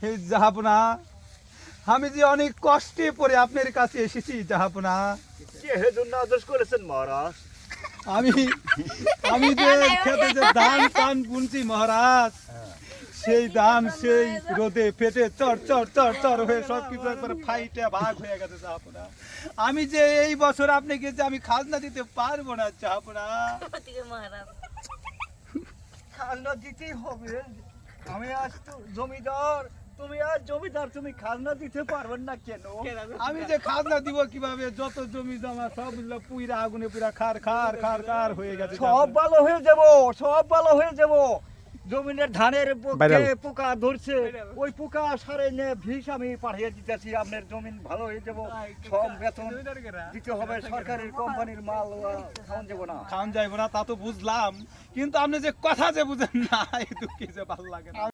হে জাহাপনা, আমি যে অনেক কষ্টে পড়ে আপনার কাছে এসেছি জাহাপনা। কে হে জন্য আদেশ করেছেন মহারাজ? আমি আমি যে খেতে যে ধান পান বুনছি মহারাজ, সেই ধান সেই রোদে পেটে চর চর চর চর হয়ে সবকিছু একবার ফাইটে ভাগ হয়ে গেছে জাহাপনা। আমি যে এই বছর আপনাকে যে আমি খাজনা দিতে পারবো না জাহাপনা। খাজনা দিতেই হবে। আমি আজ তো জমিদার, তুমি আজ জমিদার, তুমি খাজনা দিতে পারবেন না কেন? আমি যে খাজনা দিব কিভাবে? যত জমি জমা সব পুইরা আগুনে পুরা খার খার খার খার হয়ে গেছে। সব ভালো হয়ে যাব, সব ভালো হয়ে যাব। জমিনের ধানের পোকা ধরছে, ওই পোকা সারে নিয়ে ভিষ আমি পাঠিয়ে দিতেছি, আপনার জমিন ভালো হয়ে যাব। সব বেতন দিতে হবে, সরকারের কোম্পানির মাল খাওয়ান যাব না। খাওয়ান যাইব না তা তো বুঝলাম, কিন্তু আপনি যে কথা যে বুঝেন না, এই দুঃখে যে ভালো লাগে না।